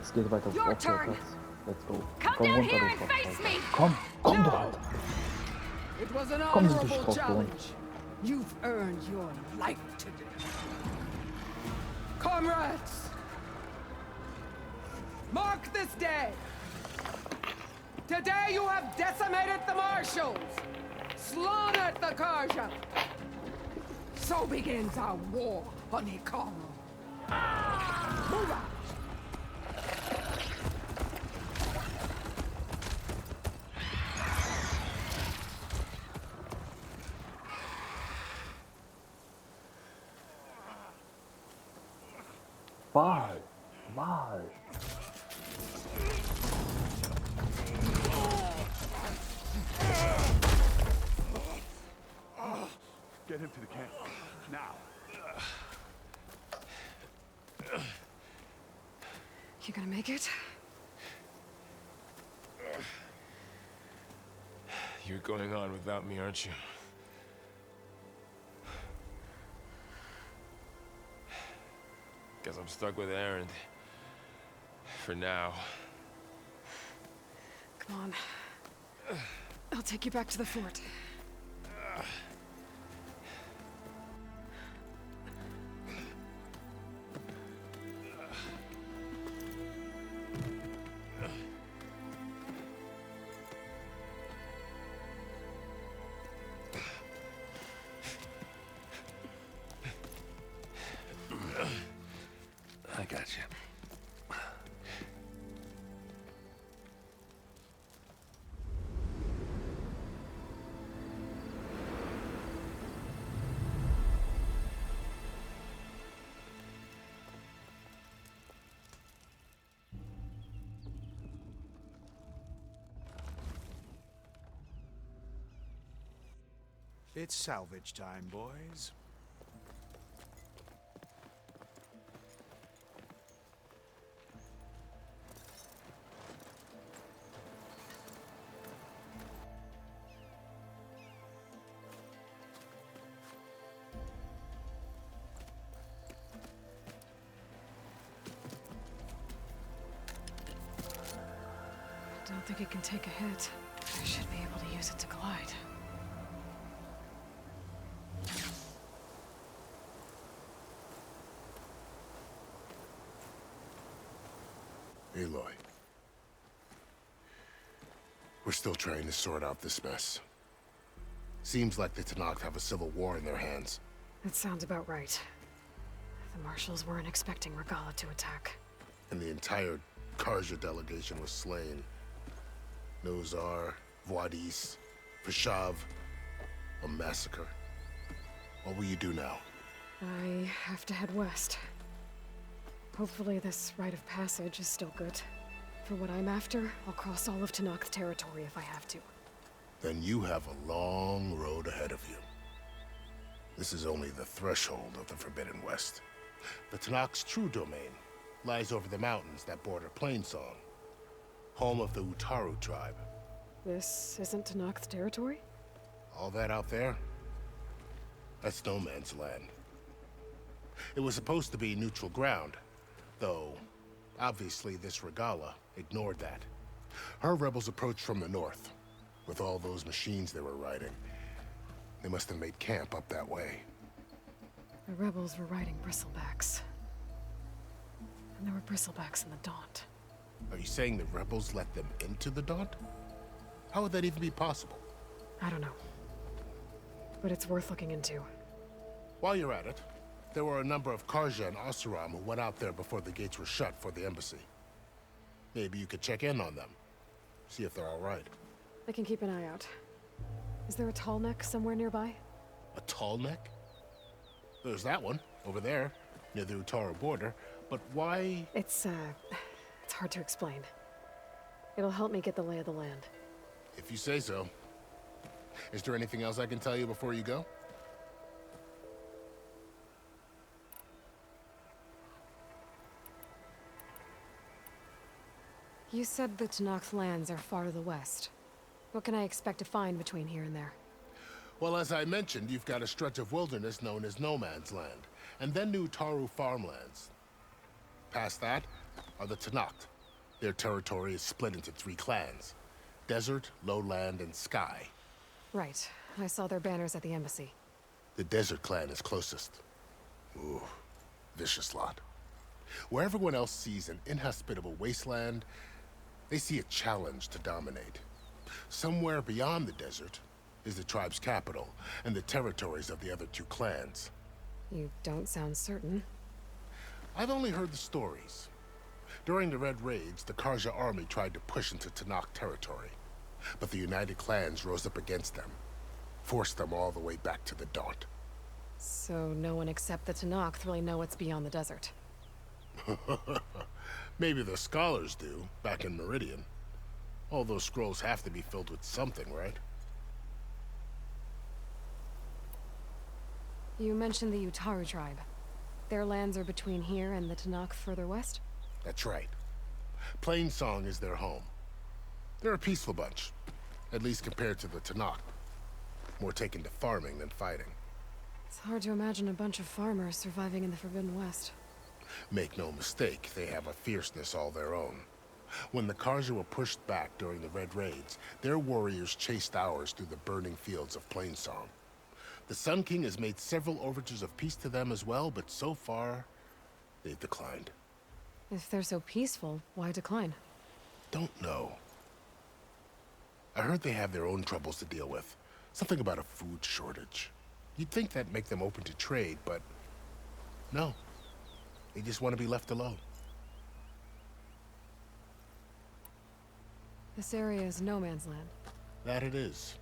Es geht weiter Your turn. aufwärts. Let's go. Come Komm down runter, here du and face Schwachsauger. me. Komm doch, Alter. It was an Komm, du honorable Strauchsohn. challenge. You've earned your life today. Comrades, mark this day. Today you have decimated the marshals, slaughtered the Karja. So begins our war on Hikaru. Move out! Wahl. Get him to the camp. Now. You gonna make it? You're going on without me, aren't you? Guess I'm stuck with Erend. For now. Come on. I'll take you back to the fort. I got you. It's salvage time, boys. I don't think it can take a hit. I should be able to use it to glide. Aloy. We're still trying to sort out this mess. Seems like the Tenakth have a civil war in their hands. That sounds about right. The Marshals weren't expecting Regalla to attack. And the entire Karja delegation was slain. Nozar, Vuadis, Vashav. A massacre. What will you do now? I have to head west. Hopefully this rite of passage is still good. For what I'm after, I'll cross all of Tenakth territory if I have to. Then you have a long road ahead of you. This is only the threshold of the Forbidden West. The Tenakth's true domain lies over the mountains that border Plainsong, home of the Utaru tribe. This isn't Tenakth territory? All that out there? That's no man's land. It was supposed to be neutral ground, though obviously this Regalla ignored that. Her rebels approached from the north, with all those machines they were riding. They must have made camp up that way. The rebels were riding bristlebacks. And there were bristlebacks in the Daunt. Are you saying the rebels let them into the Daunt? How would that even be possible? I don't know. But it's worth looking into. While you're at it, there were a number of Karja and Oseram who went out there before the gates were shut for the embassy. Maybe you could check in on them. See if they're all right. I can keep an eye out. Is there a tall neck somewhere nearby? A tall neck? There's that one, over there, near the Utaru border. But why? It's hard to explain. It'll help me get the lay of the land. If you say so. Is there anything else I can tell you before you go? You said the Tenakth lands are far to the west. What can I expect to find between here and there? Well, as I mentioned, you've got a stretch of wilderness known as No Man's Land, and then Utaru farmlands. Past that are the Tenakth, Their territory is split into 3 clans: Desert, Lowland, and Sky. Right. I saw their banners at the embassy. The Desert clan is closest. Ooh, vicious lot. Where everyone else sees an inhospitable wasteland, they see a challenge to dominate. Somewhere beyond the desert is the tribe's capital and the territories of the other 2 clans. You don't sound certain. I've only heard the stories. During the Red Raids, the Karja army tried to push into Tenakth territory, but the United Clans rose up against them, forced them all the way back to the Daunt. So no one except the Tenakth really know what's beyond the desert. Maybe the scholars do, back in Meridian. All those scrolls have to be filled with something, right? You mentioned the Utaru tribe. Their lands are between here and the Tenakth further west? That's right. Plainsong is their home. They're a peaceful bunch, at least compared to the Tenakth. More taken to farming than fighting. It's hard to imagine a bunch of farmers surviving in the Forbidden West. Make no mistake, they have a fierceness all their own. When the Karja were pushed back during the Red Raids, their warriors chased ours through the burning fields of Plainsong. The Sun King has made several overtures of peace to them as well, but so far, they've declined. If they're so peaceful, why decline? Don't know. I heard they have their own troubles to deal with. Something about a food shortage. You'd think that'd make them open to trade, but no. They just want to be left alone. This area is no man's land. That it is.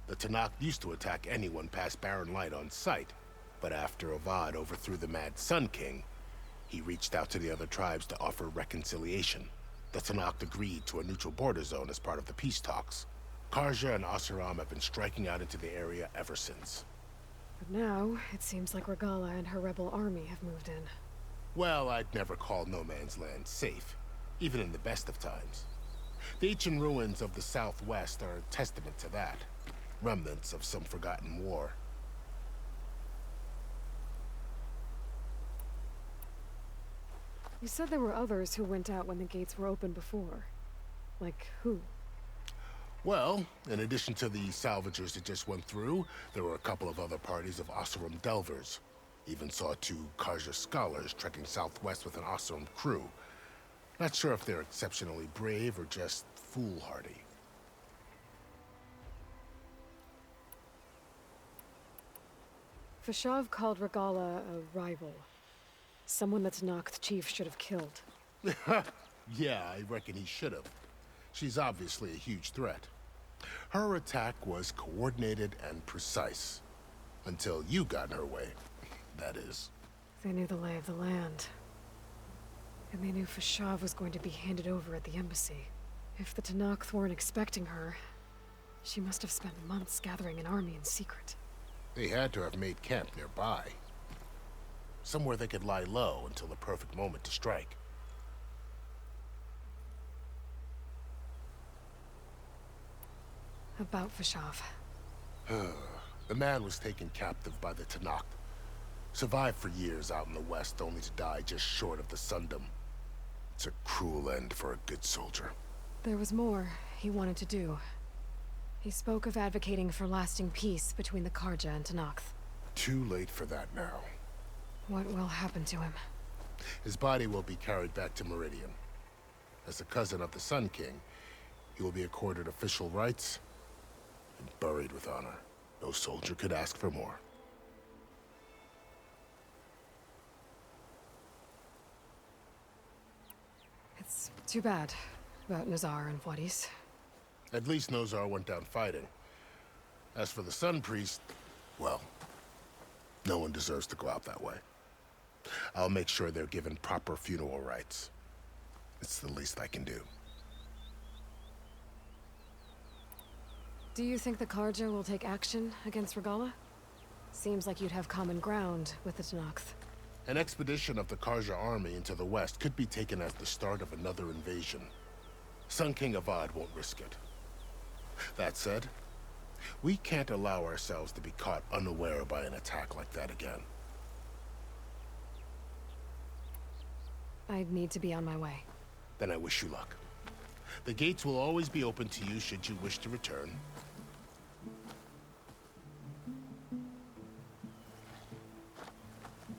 The Tenakth used to attack anyone past Barren Light on sight, but after Avad overthrew the Mad Sun King, he reached out to the other tribes to offer reconciliation. The Tenakth agreed to a neutral border zone as part of the peace talks. Karja and Oseram have been striking out into the area ever since. But now, it seems like Regala and her rebel army have moved in. Well, I'd never call no man's land safe, even in the best of times. The ancient ruins of the Southwest are a testament to that. Remnants of some forgotten war. You said there were others who went out when the gates were open before. Like who? Well, in addition to the salvagers that just went through, there were a couple of other parties of Oseram delvers. Even saw 2 Karja scholars trekking southwest with an Oseram crew. Not sure if they're exceptionally brave or just foolhardy. Fashav called Regala a rival. Someone that Tenakth chief should have killed. Yeah, I reckon he should have. She's obviously a huge threat. Her attack was coordinated and precise. Until you got in her way, that is. They knew the lay of the land. And they knew Fashav was going to be handed over at the embassy. If the Tenakth weren't expecting her, she must have spent months gathering an army in secret. They had to have made camp nearby. Somewhere they could lie low until the perfect moment to strike. About Fashav. The man was taken captive by the Tenakth. Survived for years out in the west, only to die just short of the Sundom. It's a cruel end for a good soldier. There was more he wanted to do. He spoke of advocating for lasting peace between the Karja and Tenakth. Too late for that now. What will happen to him? His body will be carried back to Meridian. As a cousin of the Sun King, he will be accorded official rights and buried with honor. No soldier could ask for more. It's too bad about Nazar and Wadis. At least Nozar went down fighting. As for the Sun Priest, well, no one deserves to go out that way. I'll make sure they're given proper funeral rites. It's the least I can do. Do you think the Karja will take action against Regala? Seems like you'd have common ground with the Tenakth. An expedition of the Karja army into the west could be taken as the start of another invasion. Sun King Avad won't risk it. That said, we can't allow ourselves to be caught unaware by an attack like that again. I'd need to be on my way. Then I wish you luck. The gates will always be open to you should you wish to return.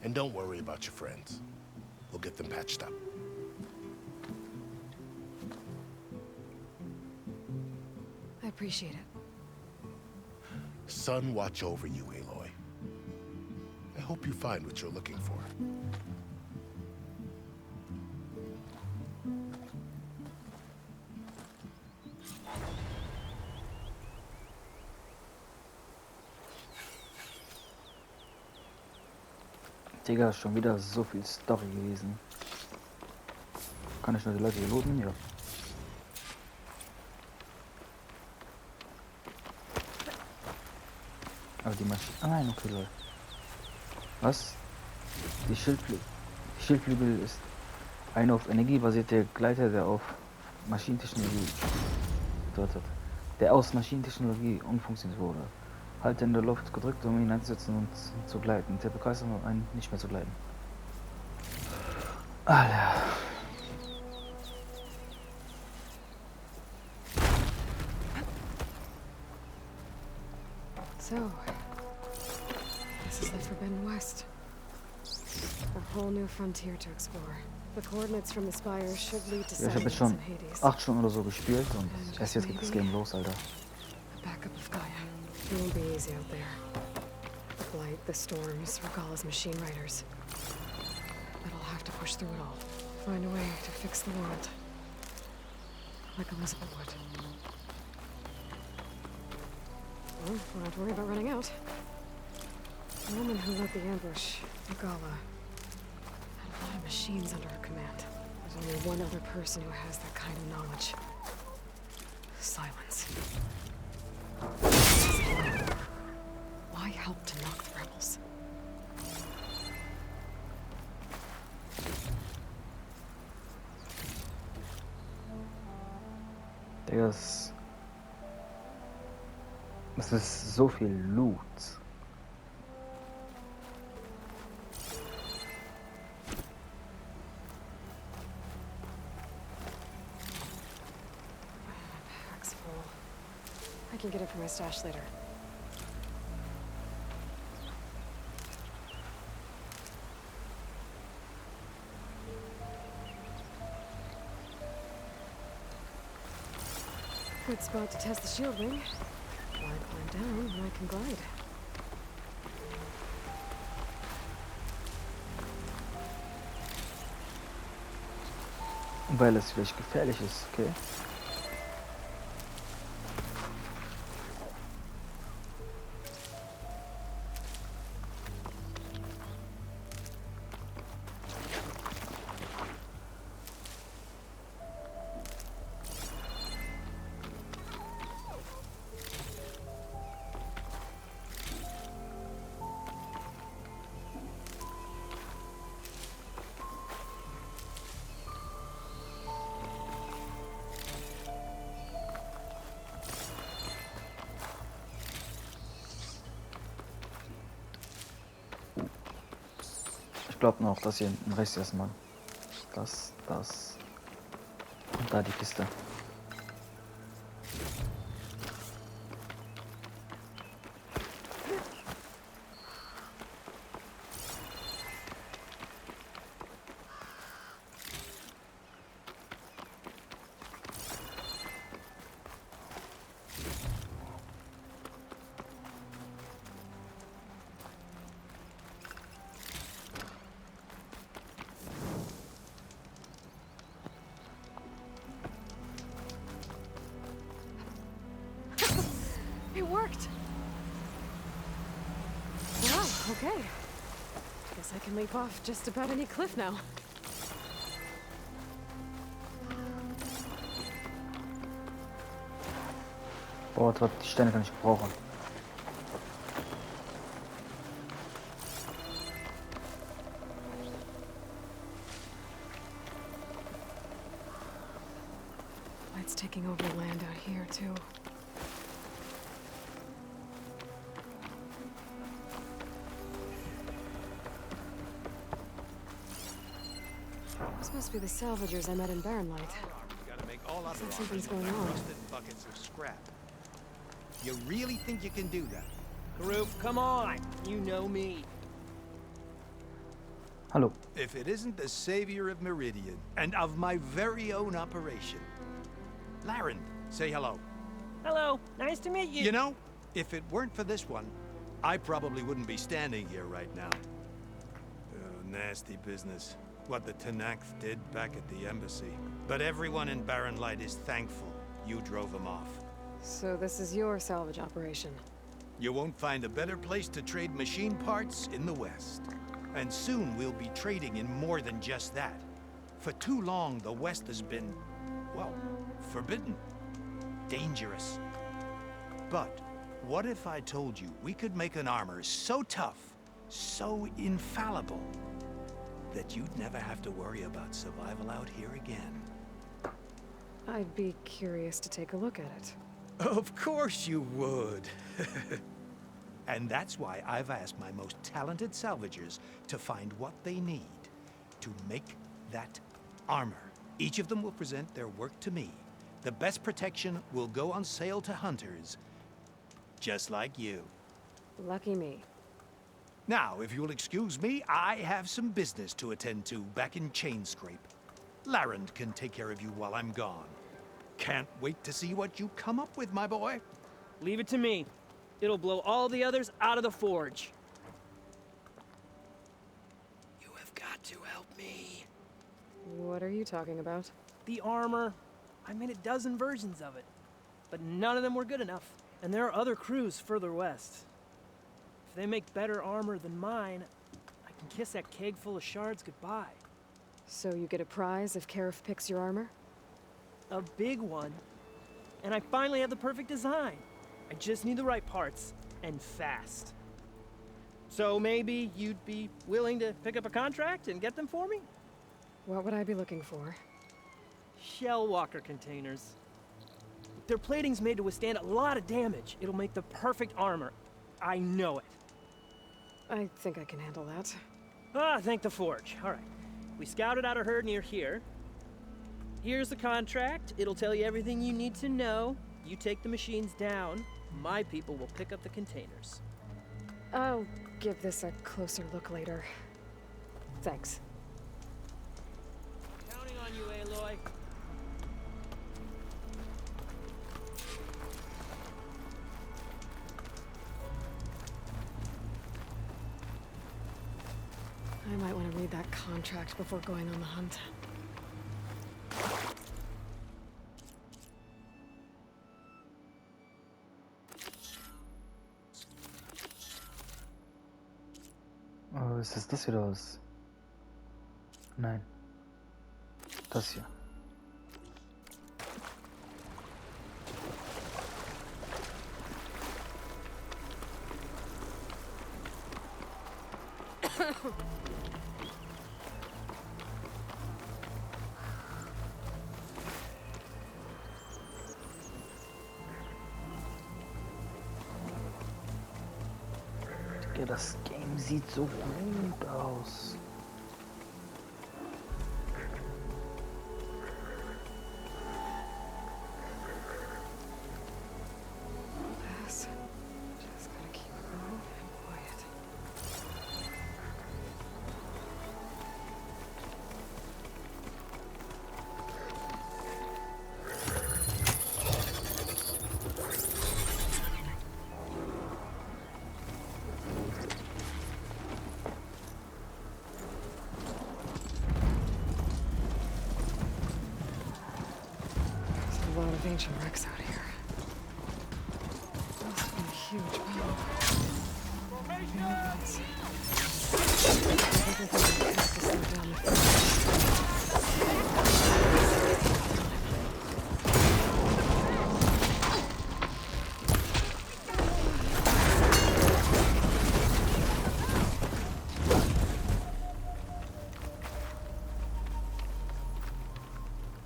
And don't worry about your friends. We'll get them patched up. I appreciate it. Sun watch over you, Aloy. I hope you find what you're looking for. Digga, schon wieder so viel Story gewesen. Kann ich nur die Leute hier looten? Ja. Aber die Maschine... Ah nein, okay, Leute. Was? Die Schildflügel ist ein auf Energie basierter Gleiter, der auf Maschinentechnologie bedeutet. Der aus Maschinentechnologie umfunktioniert wurde. Halt in der Luft gedrückt, um ihn einzusetzen und zu gleiten. Der Begeisterung, um einen nicht mehr zu gleiten. Alter. So, this is the Forbidden West. A whole new frontier to explore. The coordinates from the spires should lead to Ja, ich habe jetzt settlements schon in Hades. 8 Stunden oder so gespielt und erst jetzt geht das Game los, Alter. A backup of Gaia. It won't be easy out there. The blight, the storms, Regalla's machine riders. But I'll have to push through it all. Find a way to fix the world. Like Elizabeth would. Well, don't have to worry about running out. The woman who led the ambush, Regalla, had a lot of machines under her command. There's only one other person who has that kind of knowledge. Silence. Why help to knock the rebels? Digga, das ist so viel Loot. Pack's full. I can get it from my stash later. Good spot to test the shield wing. Why climb down when I can glide? Weil es vielleicht gefährlich ist, okay? Ich glaube noch, dass hier hinten rechts erstmal. Das. Und da die Kiste. It worked! Wow, okay. Guess I can leap off just about any cliff now. Boah, die Steine kann ich brauchen. Light's taking over land out here, too. This must be be the salvagers I met in Barrenlight. Gotta make all Looks other like something's armors going on. rusted buckets of scrap. You really think you can do that? Karuk, come on! You know me. Hallo. If it isn't the savior of Meridian, and of my very own operation. Laren, say hello. Hello, nice to meet you. You know, if it weren't for this one, I probably wouldn't be standing here right now. Oh, nasty business. What the Tenakth did back at the embassy. But everyone in Barrenlight is thankful you drove them off. So this is your salvage operation. You won't find a better place to trade machine parts in the West. And soon we'll be trading in more than just that. For too long, the West has been, well, forbidden. Dangerous. But what if I told you we could make an armor so tough, so infallible, that you'd never have to worry about survival out here again? I'd be curious to take a look at it. Of course you would. And that's why I've asked my most talented salvagers to find what they need to make that armor. Each of them will present their work to me. The best protection will go on sale to hunters, just like you. Lucky me. Now, if you'll excuse me, I have some business to attend to back in Chainscrape. Laren can take care of you while I'm gone. Can't wait to see what you come up with, my boy. Leave it to me. It'll blow all the others out of the forge. You have got to help me. What are you talking about? The armor. I made a dozen versions of it, but none of them were good enough. And there are other crews further west. If they make better armor than mine, I can kiss that keg full of shards goodbye. So you get a prize if Karif picks your armor? A big one. And I finally have the perfect design. I just need the right parts, and fast. So maybe you'd be willing to pick up a contract and get them for me? What would I be looking for? Shell walker containers. Their plating's made to withstand a lot of damage. It'll make the perfect armor. I know it. I think I can handle that. Ah, thank the forge. All right. We scouted out a herd near here. Here's the contract. It'll tell you everything you need to know. You take the machines down. My people will pick up the containers. I'll give this a closer look later. Thanks. Counting on you, Aloy. I might want to read that contract before going on the hunt. Oh, ist das wieder was? Nein. Das hier. Ja, das Game sieht so gut aus. This. Just gotta keep calm and quiet. There's a lot of ancient wrecks out here. Must be a huge pile. Everything I have to slow down the fire.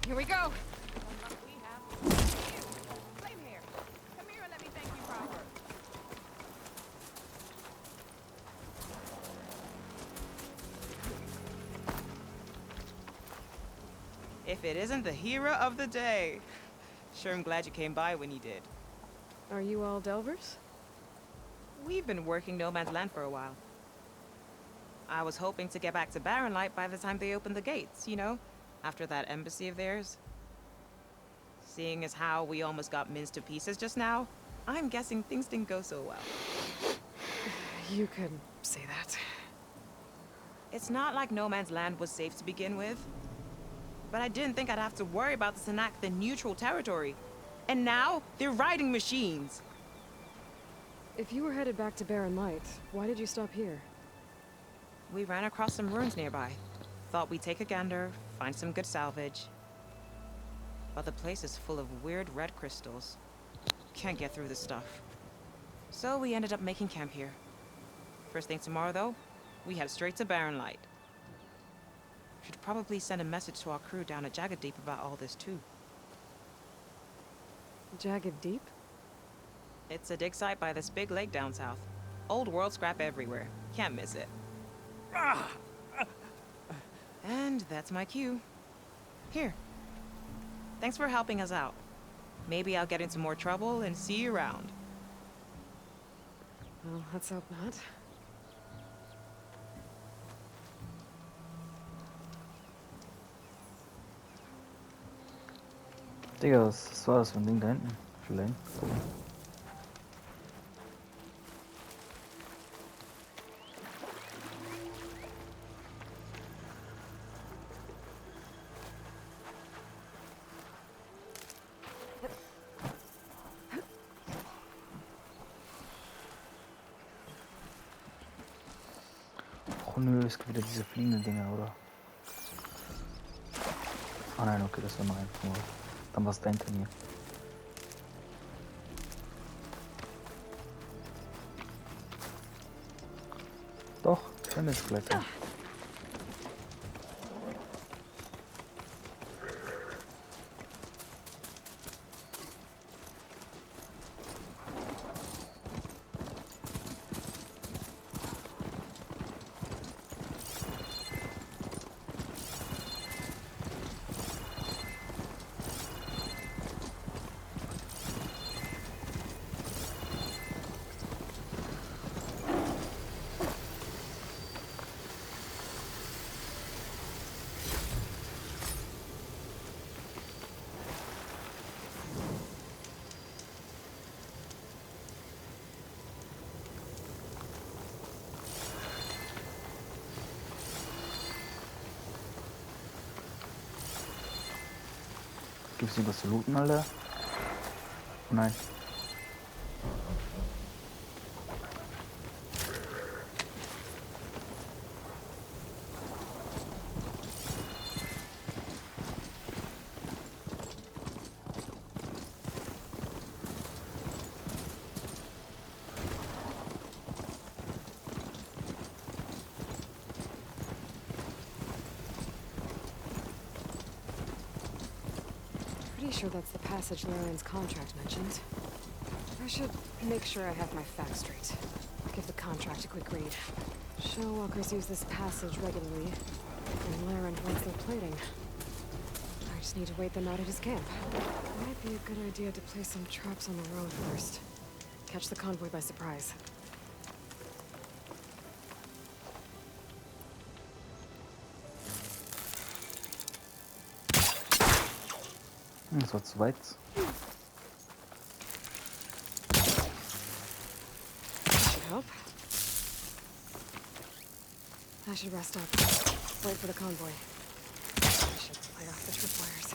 Here we go. If it isn't the hero of the day. Sure, I'm glad you came by when you did. Are you all Delvers? We've been working No Man's Land for a while. I was hoping to get back to Barren Light by the time they opened the gates, you know? After that embassy of theirs. Seeing as how we almost got minced to pieces just now, I'm guessing things didn't go so well. You could say that. It's not like No Man's Land was safe to begin with. But I didn't think I'd have to worry about the Tenakth in neutral territory. And now, they're riding machines. If you were headed back to Barren Light, why did you stop here? We ran across some ruins nearby. Thought we'd take a gander, find some good salvage. But the place is full of weird red crystals. Can't get through the stuff. So we ended up making camp here. First thing tomorrow, though, we head straight to Barren Light. Should probably send a message to our crew down at Jagged Deep about all this, too. Jagged Deep? It's a dig site by this big lake down south. Old world scrap everywhere. Can't miss it. And that's my cue. Here. Thanks for helping us out. Maybe I'll get into more trouble and see you around. Well, let's hope not. Digga, was war das für ein Ding da hinten? Vielleicht. Oh nö, es gibt wieder diese fliegenden Dinger, oder? Ah nein, okay, das war noch einfach nur. Dann war es hinter mir. Doch, Brennnesblätter. Gibt's irgendwas zu looten, Alter? Oh nein. Pretty sure that's the passage Larian's contract mentioned. I should make sure I have my facts straight. Give the contract a quick read. Showwalkers use this passage regularly, and Laren wants their plating. I just need to wait them out at his camp. Might be a good idea to place some traps on the road first. Catch the convoy by surprise. Das war zu weit. Should help. I should rest up. Wait for the convoy. I should light off the tripwires.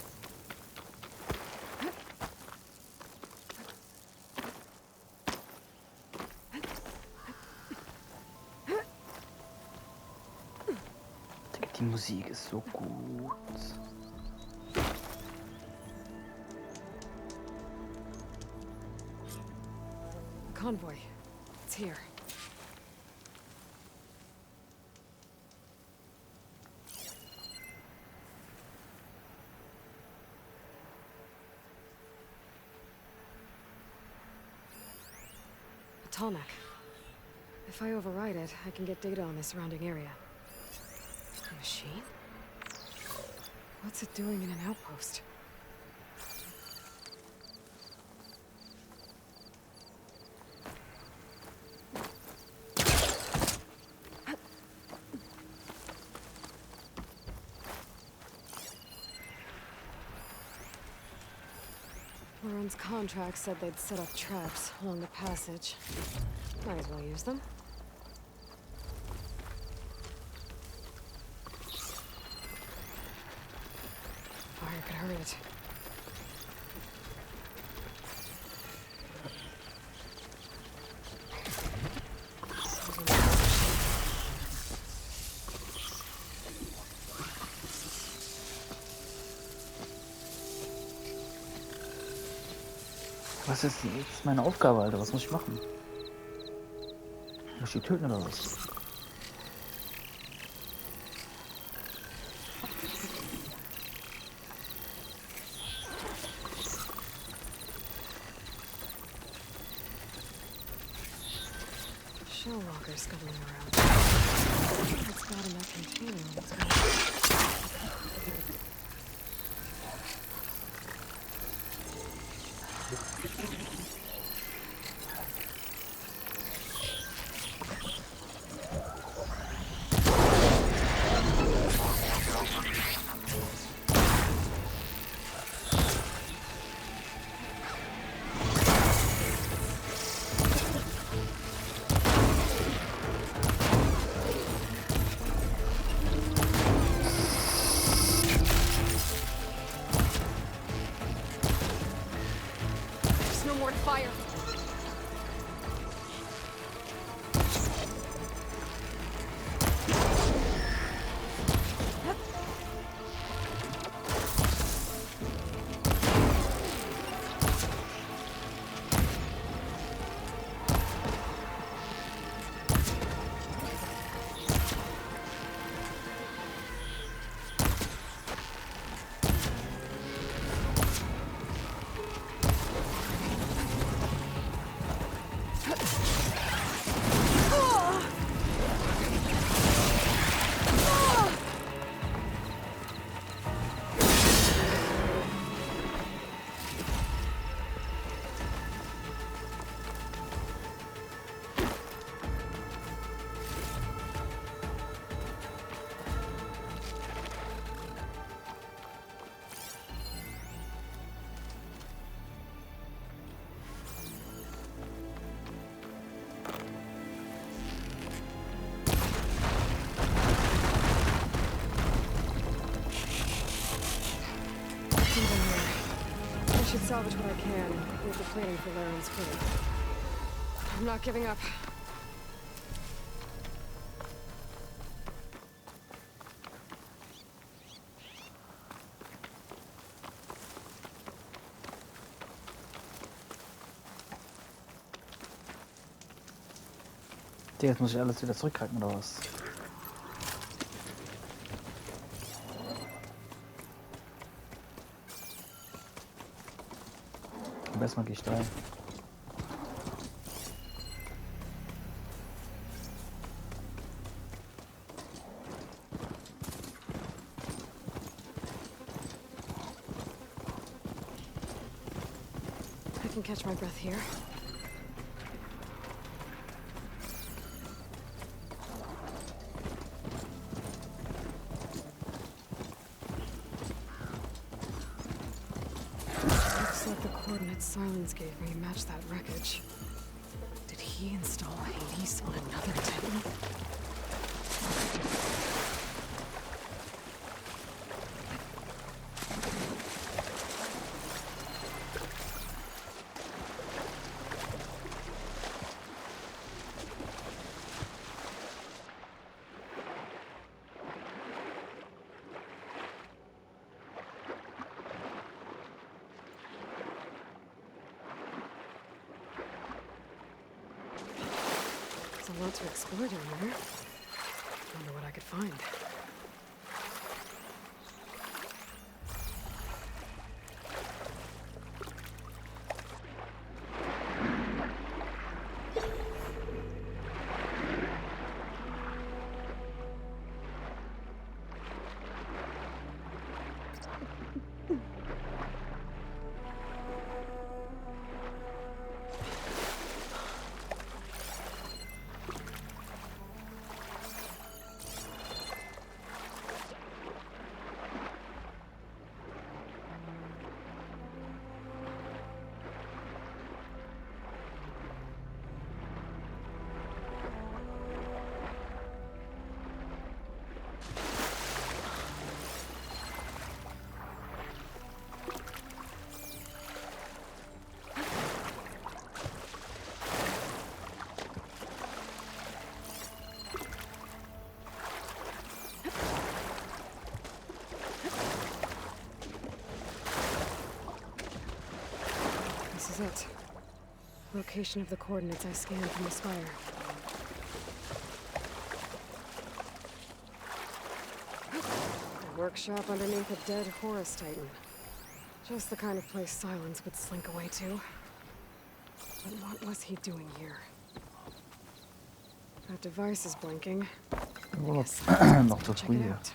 Die Musik ist so gut. Convoy. It's here. A Tallneck. If I override it, I can get data on the surrounding area. A machine? What's it doing in an outpost? Warren's contract said they'd set up traps along the passage. Might as well use them. Fire could hurt it. Was ist jetzt meine Aufgabe, Alter? Was muss ich machen? Muss ich die töten oder was? Shell walkers scuttling around. What's got in that container? What's going There's no more to fire. I should salvage what I can and complete the cleaning for Laren's crew. I'm not giving up. Jetzt muss ich alles wieder zurückhalten oder was? Aber erstmal gehe ich da rein. I can catch my breath here. Looks like the coordinates Silence gave me match that wreckage. Did he install Hades on another Titan? There's a lot to explore down there. Wonder what I could find. is it. Location of the coordinates I scanned from the spire. A workshop underneath a dead Horus Titan. Just the kind of place Silence would slink away to. But what was he doing here? That device is blinking. Wat Yes, nog te check it goeie. out.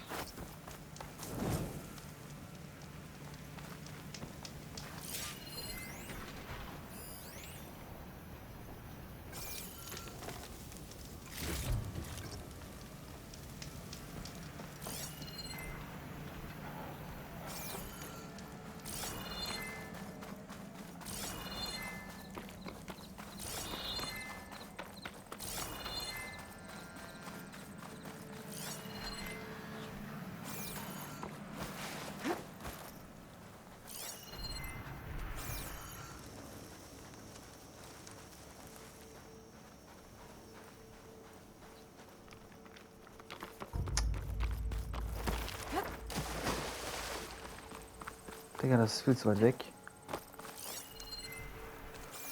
Digga, das ist viel zu weit weg.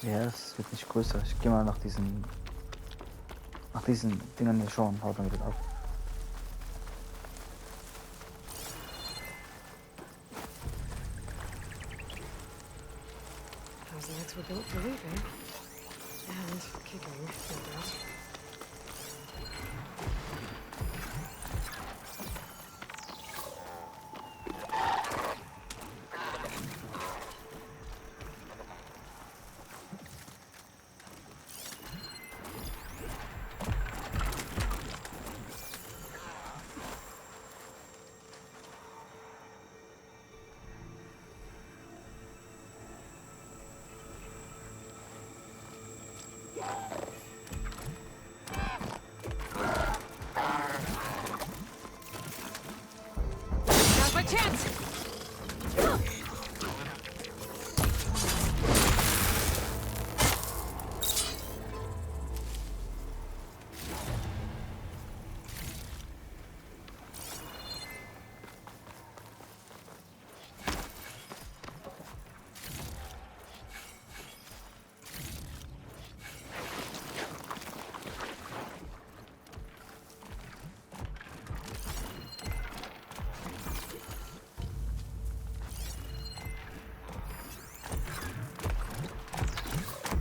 Ja, es wird nicht größer. Ich gehe mal nach diesen Dingern hier schauen. Haut dann wieder ab. Those legs were built for leaping. And kicking, no doubt. Now's my chance!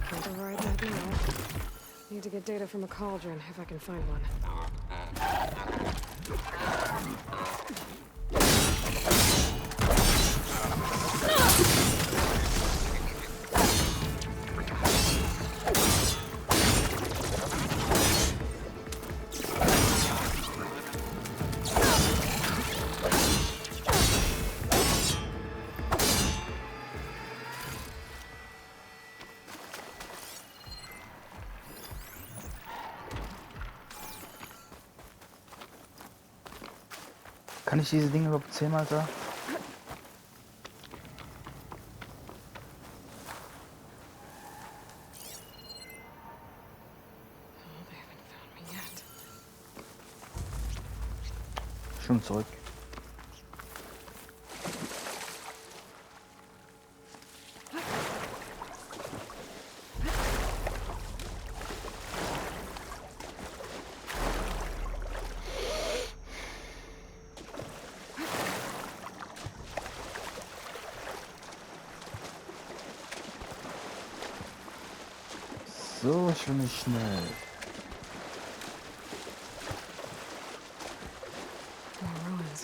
Can't override that now. Need to get data from a cauldron if I can find one. Kann ich diese Dinge überhaupt 10 Alter? Oh, they haven't found me yet. Schon zurück. So schön schnell. More ruins.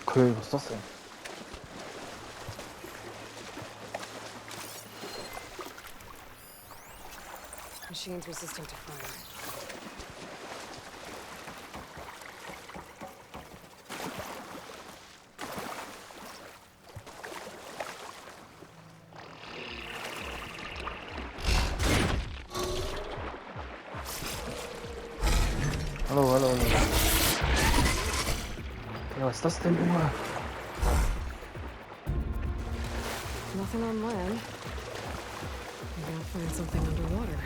Cool, was ist das denn? Machines resistant to fire. Hallo, hallo, hallo. Ja, was ist das denn immer? Nothing on land. Maybe I'll find something underwater.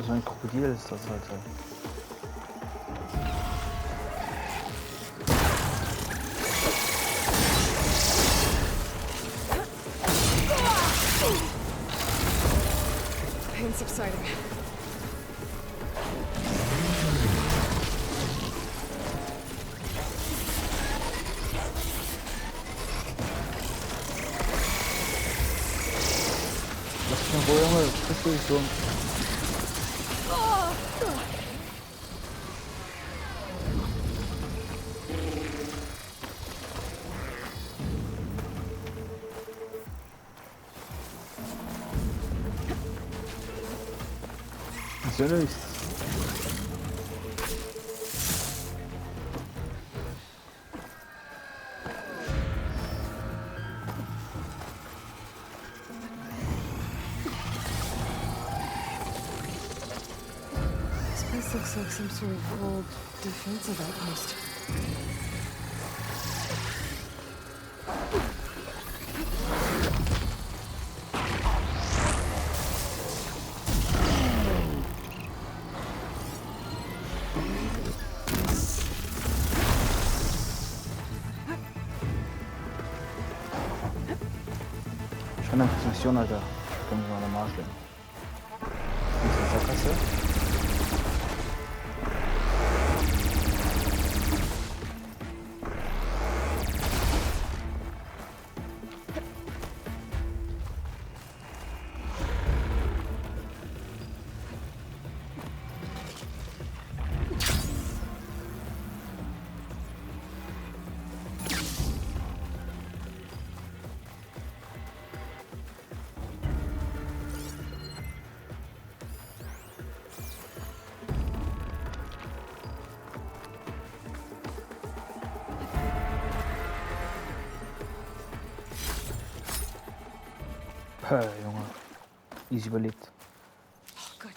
So ein Krokodil ist das, Alter. Pain subsiding. Lass mich in Ruhe, Junge. Bist du nicht dumm? Natürlich. This place looks like some sort of old defensive outpost. Schon eine Mission, Alter. Können wir mal am Arsch legen. Ist das Sackgasse? Junge. Easy überlebt. Oh, good.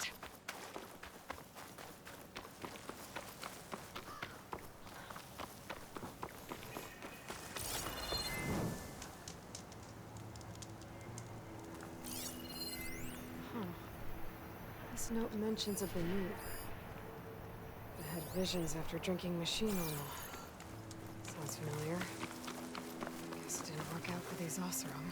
This note mentions a Banuk. I had visions after drinking machine oil. Sounds familiar. Guess it didn't work out for these Oseram.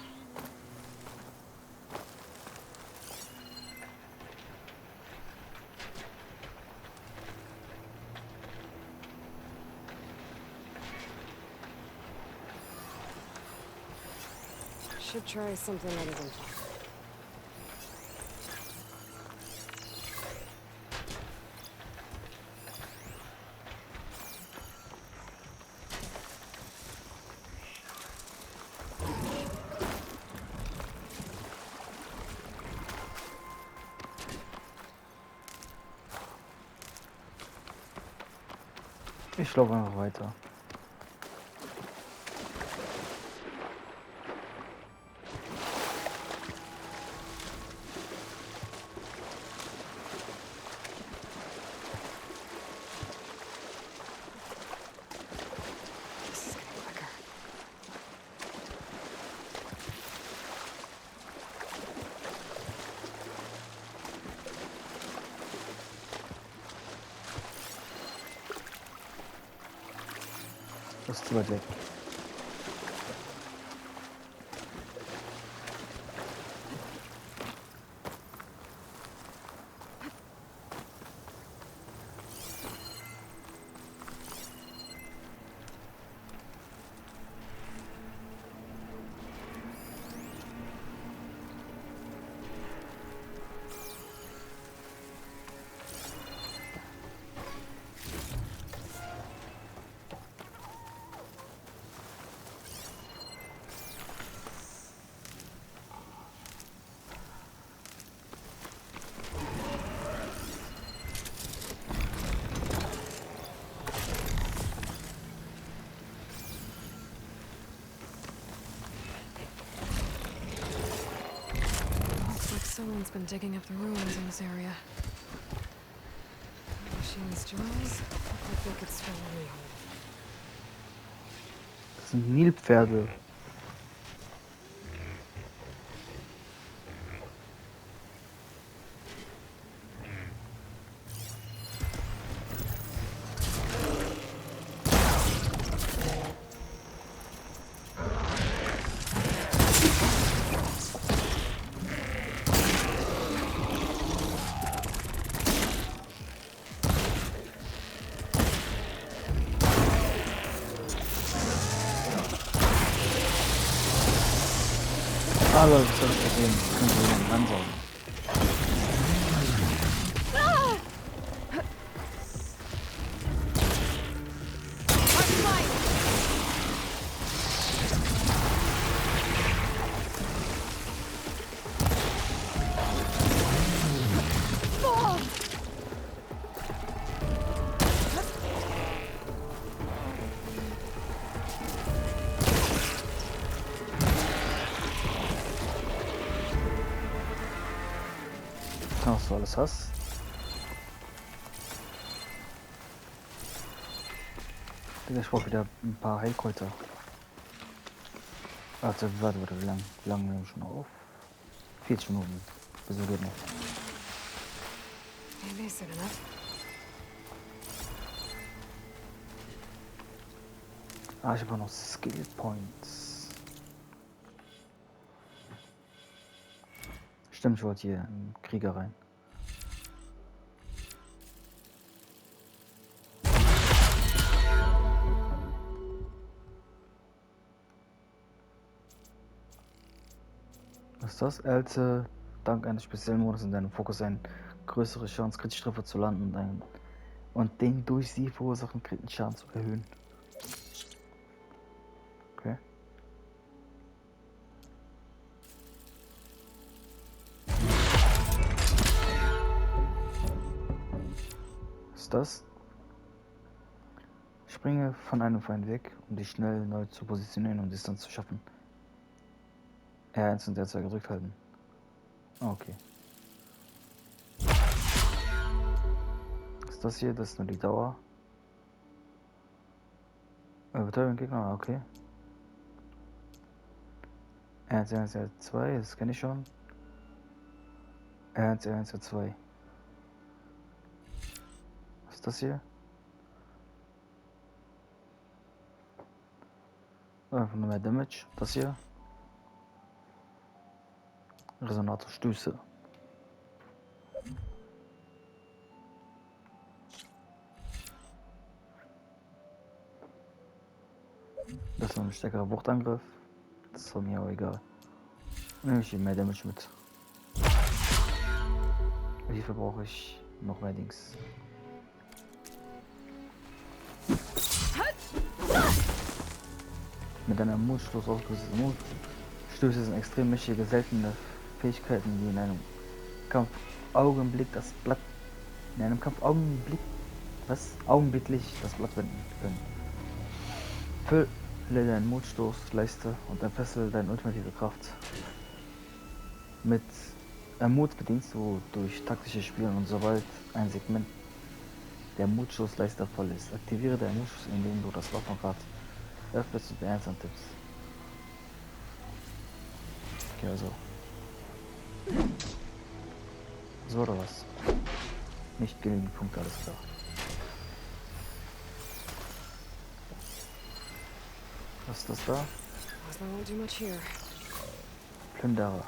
Should try something other than fire. Ich laufe einfach weiter. This is getting quicker. Das ist zu weit weg. Someone's been digging up the ruins in this area. The machine's jaws look like they could swallow me whole. Das sind Nilpferde. Aber was soll ich passieren? Können Sie jemanden ansaugen? Was du alles hast. Digga, ich brauche wieder ein paar Heilkräuter. Warte, wie lang nehmen wir schon auf? 40 Minuten. Wieso geht noch? Maybe soon enough. Ah, ich habe noch Skill Points. Stimmt, ich wollte hier einen Krieger rein. Was ist das? Erhalte dank eines speziellen Modus in deinem Fokus eine größere Chance, kritische Treffer zu landen und den durch sie verursachten kritischen Schaden zu erhöhen. Okay. Was ist das? Springe von einem Feind weg, um dich schnell neu zu positionieren und Distanz zu schaffen. R1 und R2 gedrückt halten. Okay. Was ist das hier? Das ist nur die Dauer. Betäubung Gegner, okay. R1, R1, R2, das kenne ich schon. R1, R1, R2. Was ist das hier? Einfach nur mehr Damage. Das hier. Resonatorstöße. Das ist noch ein stärkerer Wuchtangriff. Das ist mir aber egal. Nehme ich hier mehr Damage mit. Wie viel brauche ich? Noch mehr Dings. Mit einem Mutstoß ausgerüstete Mutstöße sind extrem mächtige, seltene Fähigkeiten, die in einem Kampf augenblicklich das Blatt wenden können. Fülle deinen Mutstoßleiste und entfessel deine ultimative Kraft. Mit Mut bedienst du durch taktische Spielen und sobald ein Segment der Mutstoßleiste voll ist, aktiviere deinen Mutstoß, indem du das Waffenrad öffnest und ernst antippst. Okay, also. So oder was? Nicht genügend Punkte, alles klar. Was ist das da? Oslo won't do much here. Plünderer.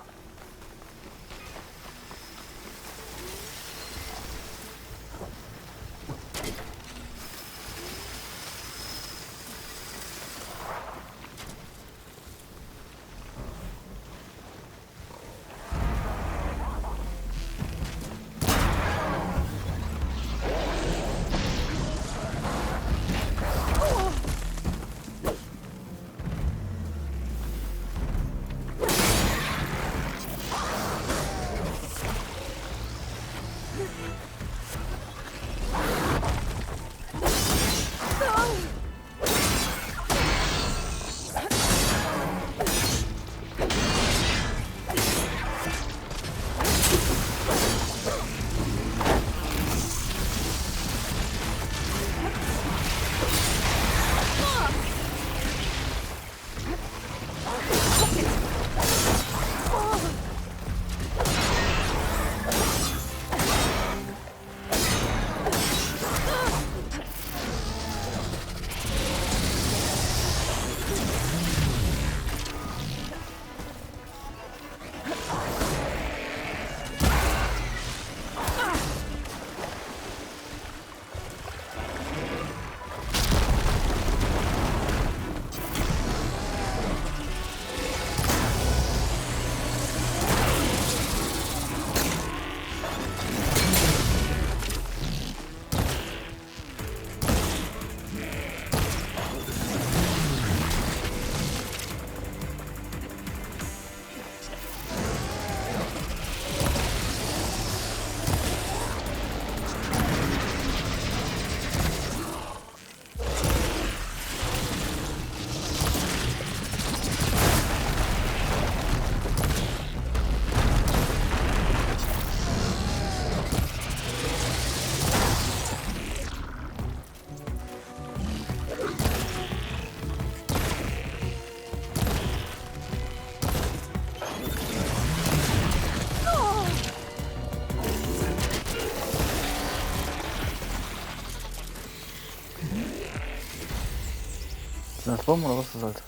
das Bomben oder was das sollte?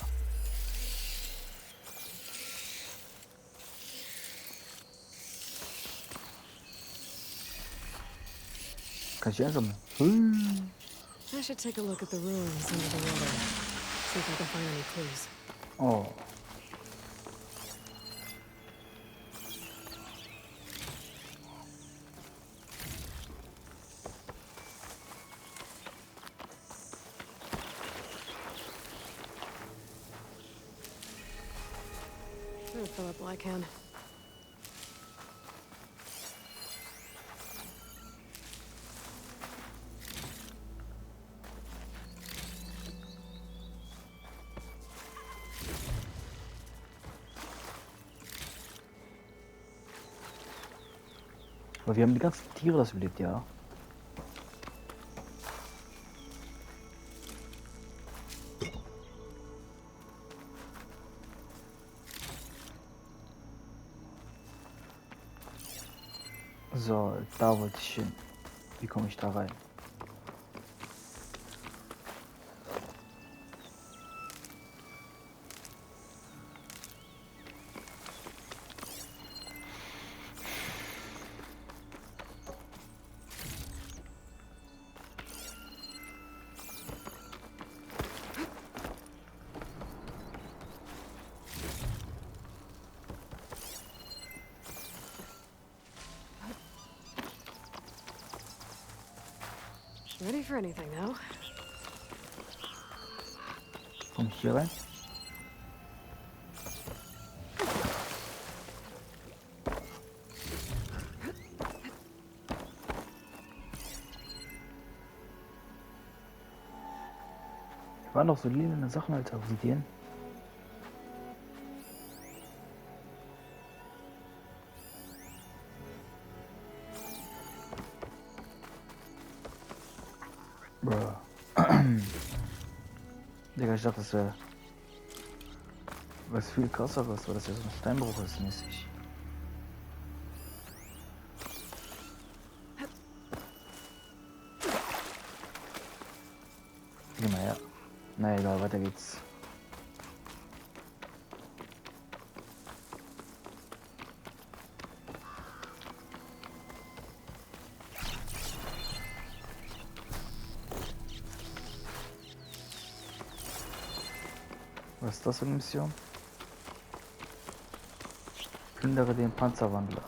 Kann ich einsammeln? I should take a look at the ruins under the water. See if I can find any clues. Oh. I'll fill up while I can. Aber wir haben die ganzen Tiere das überlebt, ja. So, da wollte ich hin. Wie komme ich da rein? Ready for anything now? Komme ich hier rein? Hier waren doch so lila Sachen, Alter. Wo sind die hin? Bruh. Digga, ich dachte, das wäre was viel krasseres, weil das ja so ein Steinbruch ist, mäßig. Geh mal her. Na egal, weiter geht's. Was ist das für eine Mission? Plündere den Panzerwandler.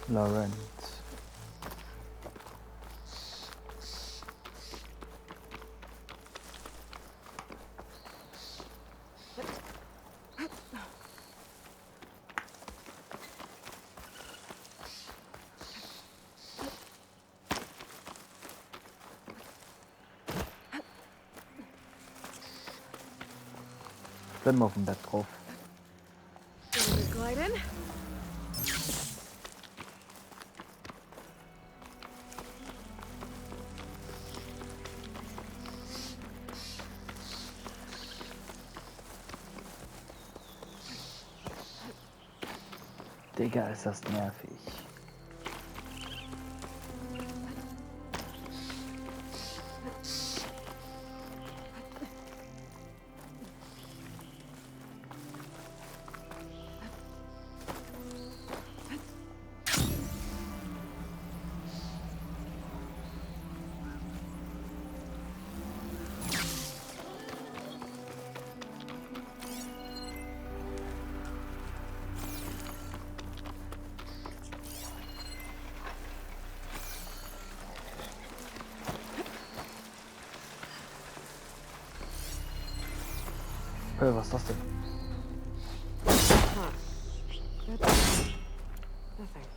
Laurent. Bleib mal auf dem Berg drauf. Glide in. Digga, ist das nervig. Hey, was ist das denn? Huh. That's nothing.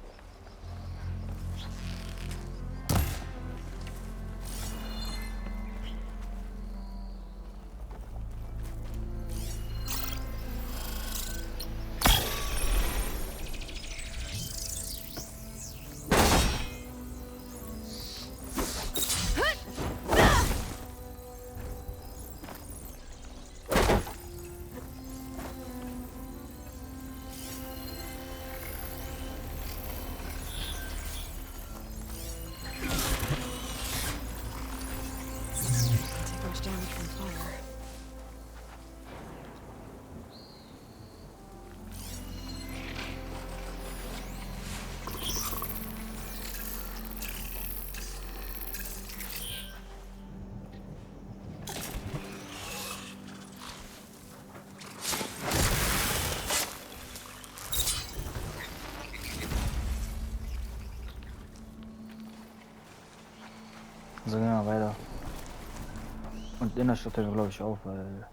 So gehen wir weiter. Und in der Stadt hören wir glaube ich auf, weil